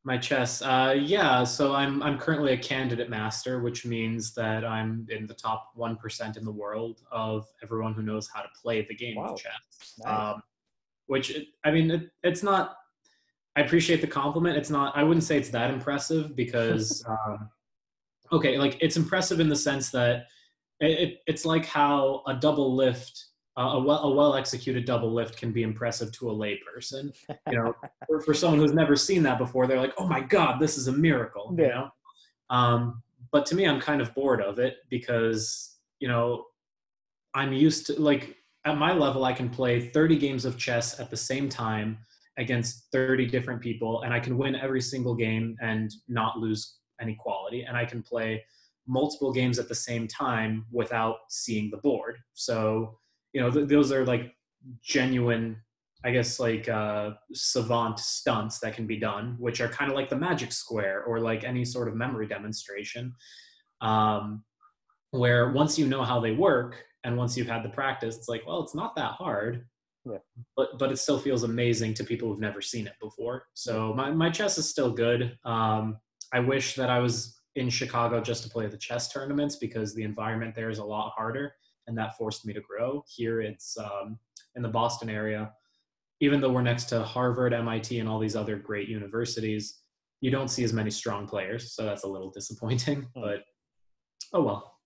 My chess, yeah. So I'm currently a candidate master, which means that I'm in the top 1% in the world of everyone who knows how to play the game of chess. Nice. It's not. I appreciate the compliment. It's not. I wouldn't say it's that impressive because, okay, like it's impressive in the sense that it's like how a double lift. A well-executed double lift can be impressive to a layperson. For someone who's never seen that before, they're like, "Oh my God, this is a miracle!" Yeah. But to me, I'm kind of bored of it because I'm used to, like, at my level, I can play 30 games of chess at the same time against 30 different people, and I can win every single game and not lose any quality. And I can play multiple games at the same time without seeing the board. So those are like genuine, I guess, like savant stunts that can be done, which are kind of like the magic square or like any sort of memory demonstration, where once you know how they work and once you've had the practice, it's like, well, it's not that hard, but it still feels amazing to people who've never seen it before. So my chess is still good. I wish that I was in Chicago just to play the chess tournaments, because the environment there is a lot harder. And that forced me to grow. Here it's in the Boston area. Even though we're next to Harvard, MIT, and all these other great universities, you don't see as many strong players. So that's a little disappointing, but oh well.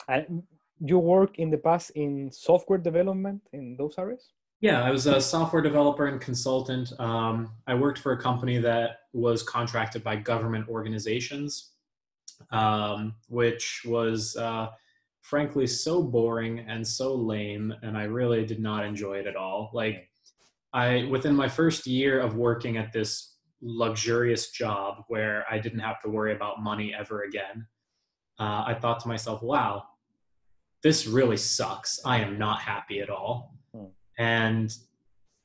And you work in the past in software development in those areas? Yeah, I was a software developer and consultant. I worked for a company that was contracted by government organizations, which was frankly so boring and so lame, and I really did not enjoy it at all. Like, within my first year of working at this luxurious job where I didn't have to worry about money ever again, I thought to myself, wow, this really sucks. I am not happy at all. Hmm. And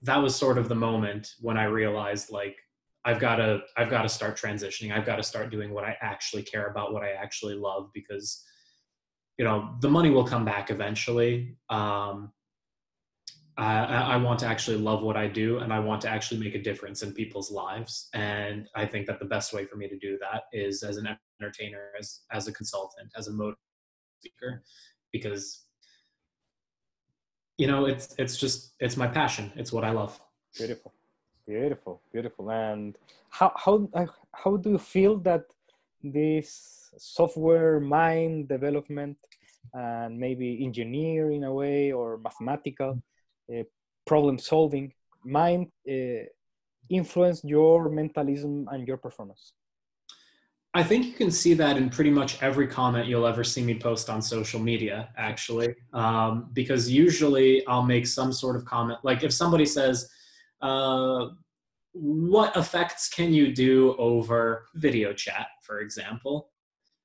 that was sort of the moment when I realized, like, I've got to start transitioning. I've got to start doing what I actually care about, what I actually love, because, you know, the money will come back eventually. I want to actually love what I do, and I want to actually make a difference in people's lives. And I think that the best way for me to do that is as an entertainer, as a consultant, as a motivator speaker, because, you know, it's my passion. It's what I love. Beautiful, beautiful, beautiful. And how do you feel that this software mind development and maybe engineer in a way, or mathematical uh, problem solving mind influence your mentalism and your performance? I think you can see that in pretty much every comment you'll ever see me post on social media, actually, because usually I'll make some sort of comment. Like if somebody says, what effects can you do over video chat, for example?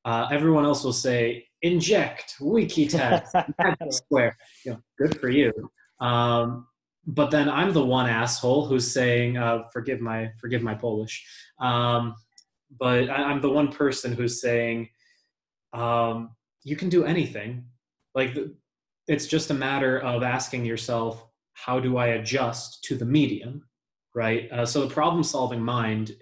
Everyone else will say, inject, wiki text, magic square. You know, good for you. But then I'm the one asshole who's saying, forgive my Polish. But I'm the one person who's saying, you can do anything. Like, it's just a matter of asking yourself, how do I adjust to the medium, right? So the problem-solving mind,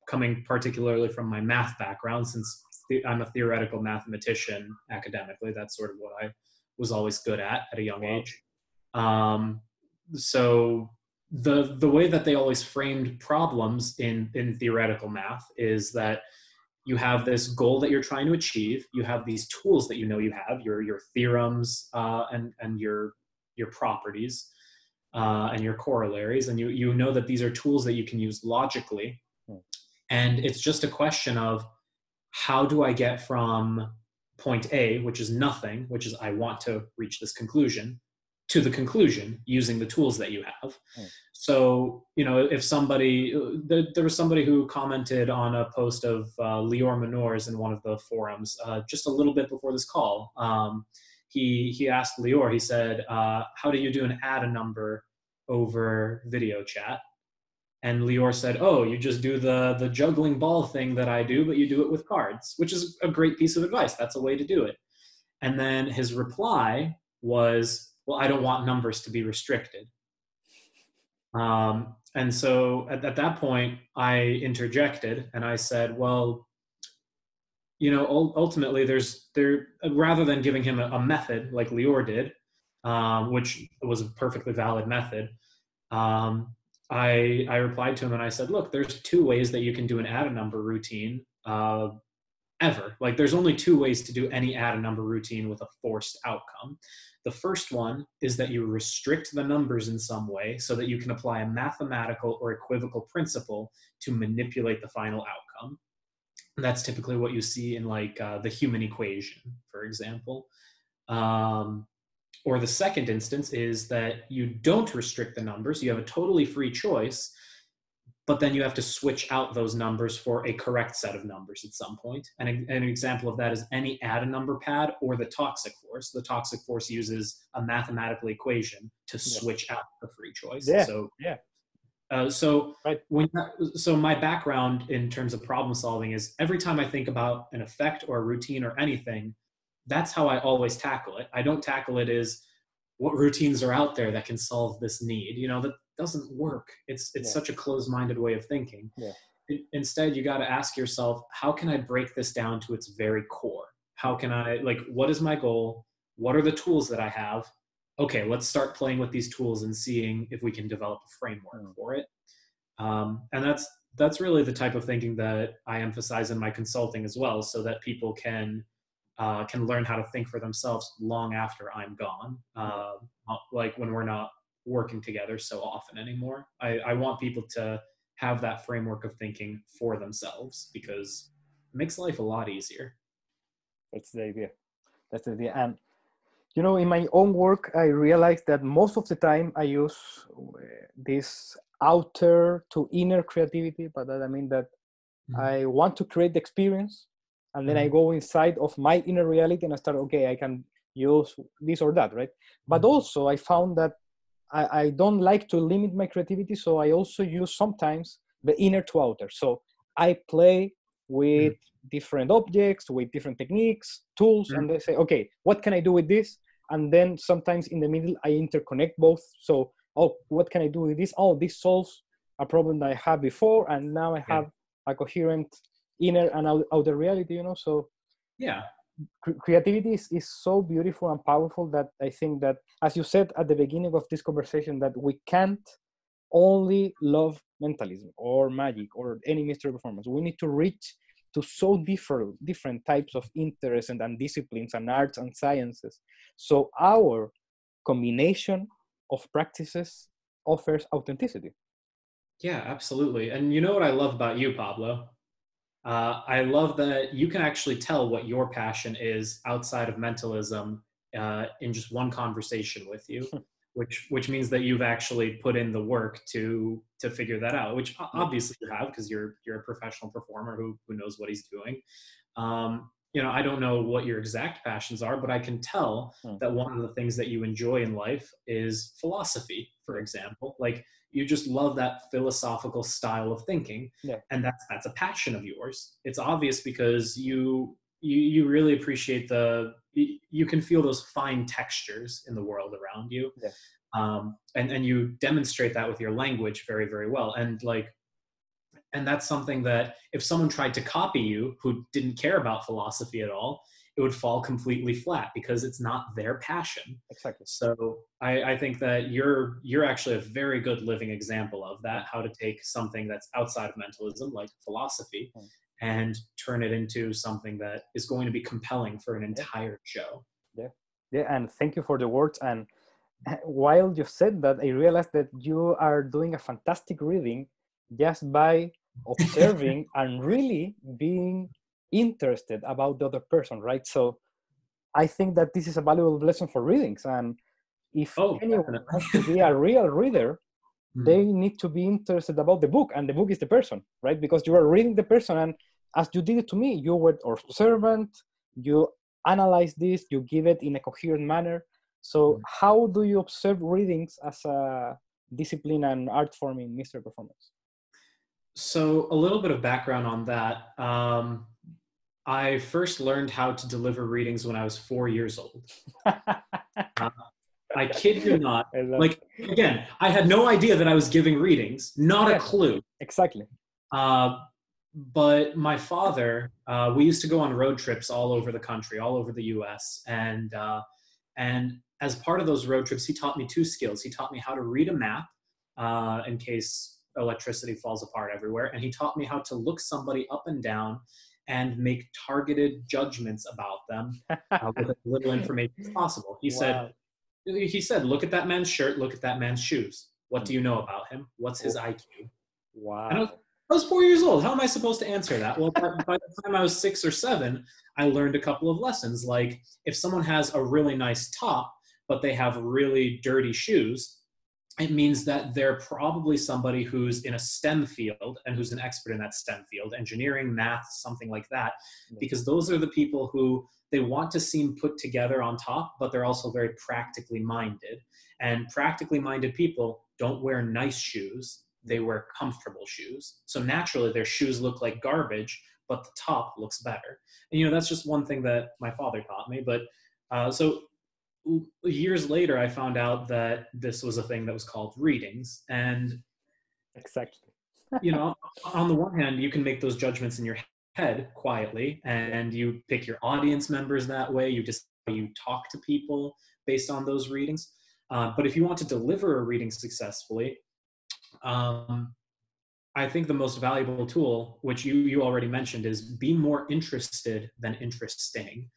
coming particularly from my math background, since I'm a theoretical mathematician academically, that's sort of what I was always good at a young age. So the way that they always framed problems in theoretical math is that you have this goal that you're trying to achieve. You have these tools that you know you have, your theorems and your properties and your corollaries, and you know that these are tools that you can use logically. And it's just a question of, how do I get from point A, which is nothing, which is I want to reach this conclusion, to the conclusion using the tools that you have. So, you know, if somebody, there was somebody who commented on a post of Lior Menor's in one of the forums just a little bit before this call. He asked Lior, he said, how do you do an add a number over video chat? And Lior said, oh, you just do the juggling ball thing that I do, but you do it with cards, which is a great piece of advice. That's a way to do it. And then his reply was, well, I don't want numbers to be restricted. And so at that point, I interjected and I said, well, you know, ultimately rather than giving him a method like Lior did, which was a perfectly valid method, I replied to him and I said, look, there's two ways that you can do an add a number routine ever. Like, there's only two ways to do any add a number routine with a forced outcome. The first one is that you restrict the numbers in some way so that you can apply a mathematical or equivocal principle to manipulate the final outcome. And that's typically what you see in like the human equation, for example. Or the second instance is that you don't restrict the numbers. You have a totally free choice, but then you have to switch out those numbers for a correct set of numbers at some point. And an example of that is any add a number pad or the toxic force. The toxic force uses a mathematical equation to switch out the free choice. So my background in terms of problem solving is, every time I think about an effect or a routine or anything, that's how I always tackle it. I don't tackle it as, what routines are out there that can solve this need? You know, that doesn't work. It's such a closed-minded way of thinking. Instead, you got to ask yourself, how can I break this down to its very core? How can I, like, what is my goal? What are the tools that I have? Okay, let's start playing with these tools and seeing if we can develop a framework for it. And that's really the type of thinking that I emphasize in my consulting as well, so that people can learn how to think for themselves long after I'm gone, like when we're not working together so often anymore. I want people to have that framework of thinking for themselves, because it makes life a lot easier. That's the idea. That's the idea. And, you know, in my own work, I realized that most of the time I use this outer to inner creativity, but that I mean that I want to create the experience, and then I go inside of my inner reality and I start, okay, I can use this or that, right? But also I found that I don't like to limit my creativity, so I also use sometimes the inner to outer. So I play with different objects, with different techniques, tools, and they say, okay, what can I do with this? And then sometimes in the middle, I interconnect both. So, oh, what can I do with this? Oh, this solves a problem that I had before, and now I have a coherent inner and outer reality, you know? So yeah. Creativity is so beautiful and powerful that I think that, as you said at the beginning of this conversation, that we can't only love mentalism or magic or any mystery performance. We need to reach to so different types of interests and disciplines and arts and sciences. So our combination of practices offers authenticity. Yeah, absolutely. And you know what I love about you, Pablo? I love that you can actually tell what your passion is outside of mentalism in just one conversation with you, which means that you've actually put in the work to figure that out. Which obviously you have, because you're a professional performer who knows what he's doing. You know, I don't know what your exact passions are, but I can tell that one of the things that you enjoy in life is philosophy, for example. Like, you just love that philosophical style of thinking, and that's a passion of yours. It's obvious because you really appreciate you can feel those fine textures in the world around you, and you demonstrate that with your language very, very well. And that's something that if someone tried to copy you who didn't care about philosophy at all, it would fall completely flat because it's not their passion. Exactly. So I think that you're actually a very good living example of that, how to take something that's outside of mentalism, like philosophy, and turn it into something that is going to be compelling for an entire show. Yeah, and thank you for the words. And while you said that, I realized that you are doing a fantastic reading just by observing and really being interested about the other person, right? So I think that this is a valuable lesson for readings. And if anyone wants to be a real reader, they need to be interested about the book, and the book is the person, right? Because you are reading the person, and as you did it to me, you were observant, you analyze this, you give it in a coherent manner. So how do you observe readings as a discipline and art form in mystery performance? So a little bit of background on that. I first learned how to deliver readings when I was 4 years old. I kid you not. Like, again, I had no idea that I was giving readings, not a clue. Exactly. But my father, we used to go on road trips all over the country, all over the US. And as part of those road trips, he taught me 2 skills. He taught me how to read a map in case electricity falls apart everywhere. And he taught me how to look somebody up and down and make targeted judgments about them with as little information as possible. He said, look at that man's shirt, look at that man's shoes. What do you know about him? What's his IQ? Wow. And I was 4 years old. How am I supposed to answer that? Well, by the time I was 6 or 7, I learned a couple of lessons. Like, if someone has a really nice top, but they have really dirty shoes, it means that they're probably somebody who's in a STEM field and who's an expert in that STEM field, engineering, math, something like that, because those are the people who they want to seem put together on top, but they're also very practically minded. And practically minded people don't wear nice shoes. They wear comfortable shoes. So naturally their shoes look like garbage, but the top looks better. And, that's just one thing that my father taught me. But so years later, I found out that this was a thing that was called readings. And exactly, on the one hand, you can make those judgments in your head quietly, and you pick your audience members that way. You talk to people based on those readings. But if you want to deliver a reading successfully, I think the most valuable tool, which you already mentioned, is be more interested than interesting,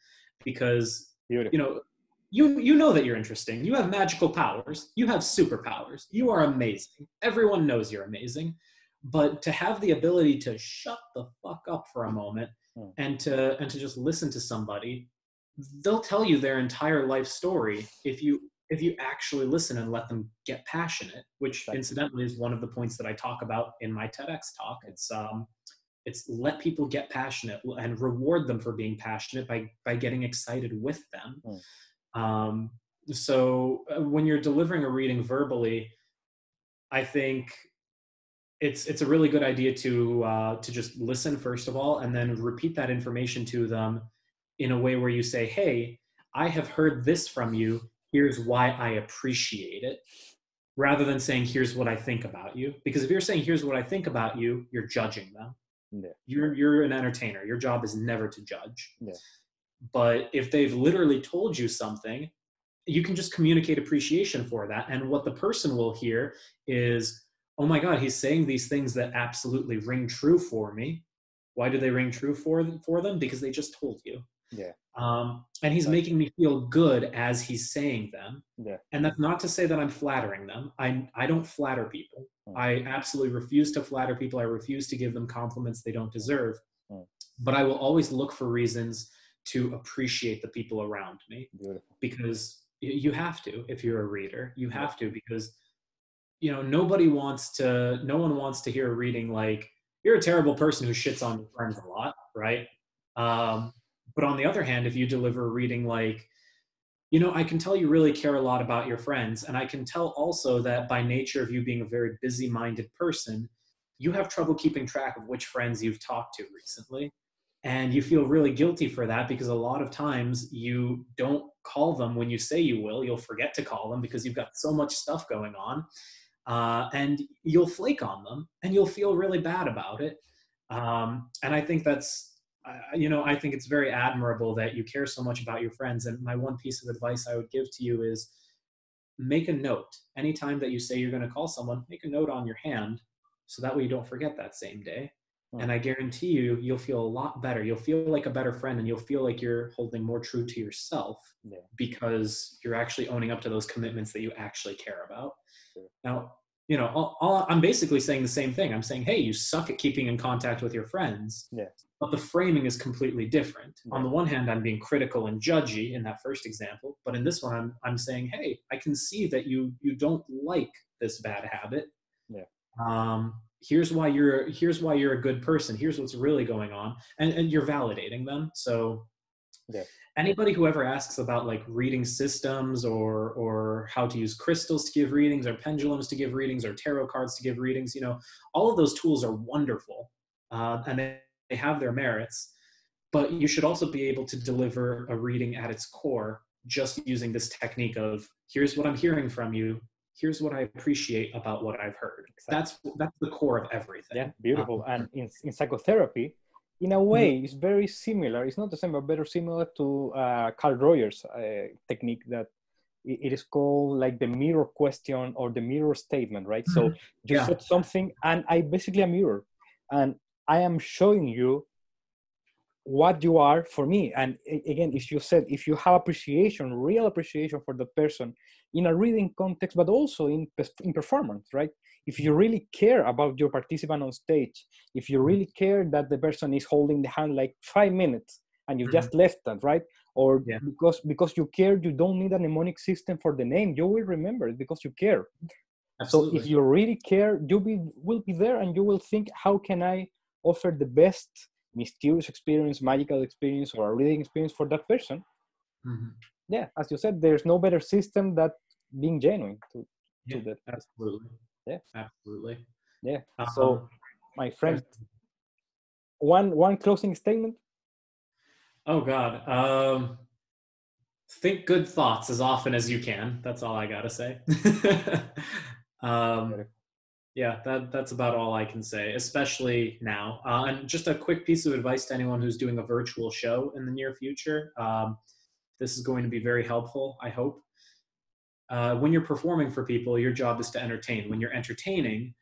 because you know that you're interesting. You have magical powers. You have superpowers. You are amazing. Everyone knows you're amazing. But to have the ability to shut the fuck up for a moment and to just listen to somebody, they'll tell you their entire life story if you actually listen and let them get passionate, which incidentally is one of the points that I talk about in my TEDx talk. It's let people get passionate and reward them for being passionate by getting excited with them. So when you're delivering a reading verbally, I think it's a really good idea to just listen first of all, and then repeat that information to them in a way where you say, hey, I have heard this from you. Here's why I appreciate it. Rather than saying, here's what I think about you. Because if you're saying, here's what I think about you, you're judging them. Yeah. You're an entertainer. Your job is never to judge. Yeah. But if they've literally told you something, you can just communicate appreciation for that. And what the person will hear is, oh my God, he's saying these things that absolutely ring true for me. Why do they ring true for them? Because they just told you. Yeah. And he's making me feel good as he's saying them. Yeah. And that's not to say that I'm flattering them. I don't flatter people. I absolutely refuse to flatter people. I refuse to give them compliments they don't deserve. But I will always look for reasons to appreciate the people around me. Beautiful. Because you have to, if you're a reader, you have to, because, you know, no one wants to hear a reading like, you're a terrible person who shits on your friends a lot, right? But on the other hand, if you deliver a reading like, you know, I can tell you really care a lot about your friends. And I can tell also that by nature of you being a very busy-minded person, you have trouble keeping track of which friends you've talked to recently. And you feel really guilty for that because a lot of times you don't call them when you say you will. You'll forget to call them because you've got so much stuff going on. And you'll flake on them and you'll feel really bad about it. And I think that's, I think it's very admirable that you care so much about your friends. And my one piece of advice I would give to you is make a note. Anytime that you say you're going to call someone, make a note on your hand so that way you don't forget that same day. And I guarantee you, you'll feel a lot better. You'll feel like a better friend, and you'll feel like you're holding more true to yourself because you're actually owning up to those commitments that you actually care about. Now, you know, I'm basically saying the same thing. I'm saying, hey, you suck at keeping in contact with your friends. But the framing is completely different. On the one hand, I'm being critical and judgy in that first example. But in this one, I'm saying, hey, I can see that you don't like this bad habit. Here's why you're a good person. Here's what's really going on. And you're validating them. So anybody who ever asks about like reading systems or how to use crystals to give readings or pendulums to give readings or tarot cards to give readings, you know, all of those tools are wonderful. And they have their merits, but you should also be able to deliver a reading at its core just using this technique of here's what I'm hearing from you. Here's what I appreciate about what I've heard. Exactly. That's the core of everything. Yeah, beautiful. And in psychotherapy, in a way, it's very similar. It's not the same, but very similar to Carl Rogers' technique that it is called like the mirror question or the mirror statement, right? So you said something, and I basically a mirror, and I am showing you what you are for me. And again, if you have appreciation, real appreciation for the person in a reading context, but also in performance, right? If you really care about your participant on stage, if you really care that the person is holding the hand like 5 minutes and you just left that, right? Or because you care, you don't need a mnemonic system for the name. You will remember it because you care. Absolutely. So if you really care, will be there and you will think, how can I offer the best mysterious experience, magical experience, or a reading experience for that person? Yeah, as you said, there's no better system than being genuine to that. Absolutely. Yeah, absolutely. Yeah. So, my friend, one closing statement. Oh God, think good thoughts as often as you can. That's all I gotta say. Yeah, that's about all I can say, especially now. And just a quick piece of advice to anyone who's doing a virtual show in the near future. This is going to be very helpful, I hope. When you're performing for people, your job is to entertain. When you're entertaining,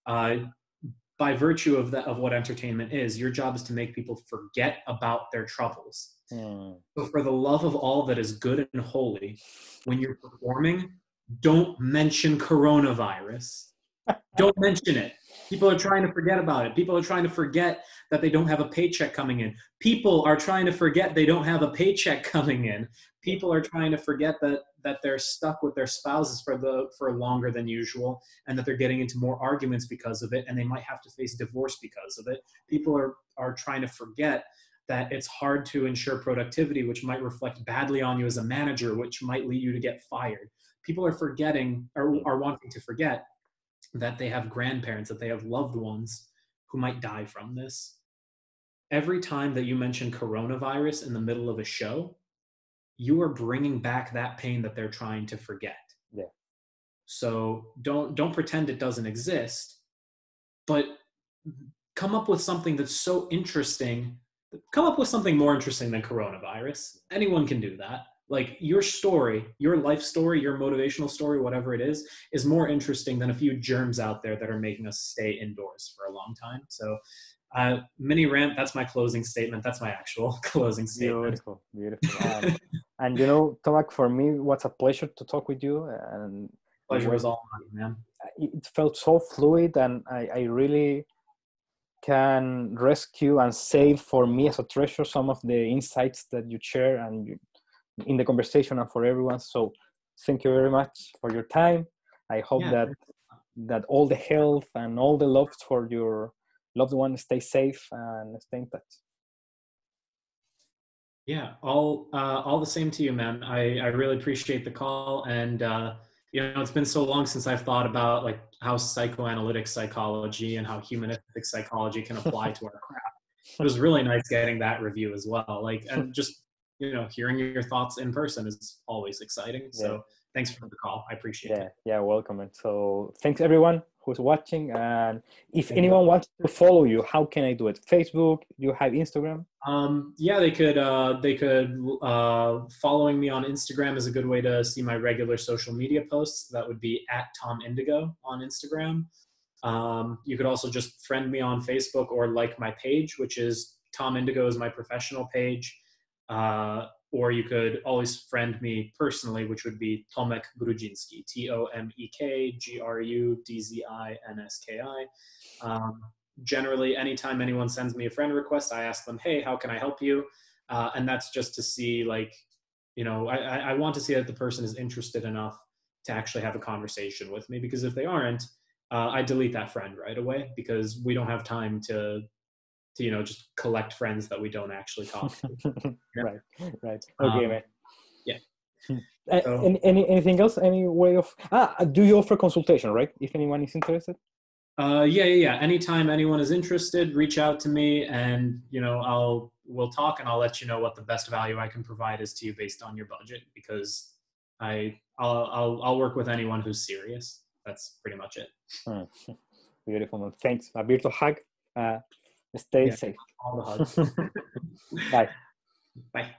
by virtue of what entertainment is, your job is to make people forget about their troubles. So for the love of all that is good and holy, when you're performing, don't mention coronavirus. Don't mention it. People are trying to forget about it. People are trying to forget that they don't have a paycheck coming in. People are trying to forget they don't have a paycheck coming in. People are trying to forget that they're stuck with their spouses for longer than usual, and that they're getting into more arguments because of it, and they might have to face divorce because of it. People are trying to forget that it's hard to ensure productivity, which might reflect badly on you as a manager, which might lead you to get fired. People are forgetting, or are wanting to forget, that they have grandparents, that they have loved ones who might die from this. Every time that you mention coronavirus in the middle of a show, you are bringing back that pain that they're trying to forget. Yeah. So don't pretend it doesn't exist, but come up with something that's so interesting. Come up with something more interesting than coronavirus. Anyone can do that. Like, your story, your life story, your motivational story, whatever it is more interesting than a few germs out there that are making us stay indoors for a long time. So mini rant, that's my closing statement. That's my actual closing statement. Beautiful, beautiful. And Tomek, for me, what's a pleasure to talk with you. And Pleasure was all mine, man. It felt so fluid, and I really can rescue and save for me as a treasure some of the insights that you share and in the conversation, and for everyone. So thank you very much for your time. I hope that all the health and all the love for your loved one stay safe and stay in touch. Yeah, all the same to you, man. I really appreciate the call, and it's been so long since I've thought about like how psychoanalytic psychology and how humanistic psychology can apply to our craft. It was really nice getting that review as well. Like, and just hearing your thoughts in person is always exciting. So thanks for the call. I appreciate it. Yeah, welcome. And so thanks everyone who's watching. And if anyone wants to follow you, how can I do it? Facebook? You have Instagram? Yeah, they could following me on Instagram is a good way to see my regular social media posts. That would be @TomIndigo on Instagram. You could also just friend me on Facebook or like my page, which is Tom Indigo is my professional page. Or you could always friend me personally, which would be Tomek Grudzinski, TomekGrudzinski. Generally, anytime anyone sends me a friend request, I ask them, hey, how can I help you? And that's just to see, like, I want to see that the person is interested enough to actually have a conversation with me, because if they aren't, I delete that friend right away, because we don't have time to just collect friends that we don't actually talk to. Right. Okay, man. Yeah. Anything else? Any way of do you offer consultation, right? If anyone is interested? Yeah. Anytime anyone is interested, reach out to me, and we'll talk, and I'll let you know what the best value I can provide is to you based on your budget, because I'll work with anyone who's serious. That's pretty much it. Beautiful, man. Thanks. A virtual hug. Stay safe. All the hugs. Bye. Bye.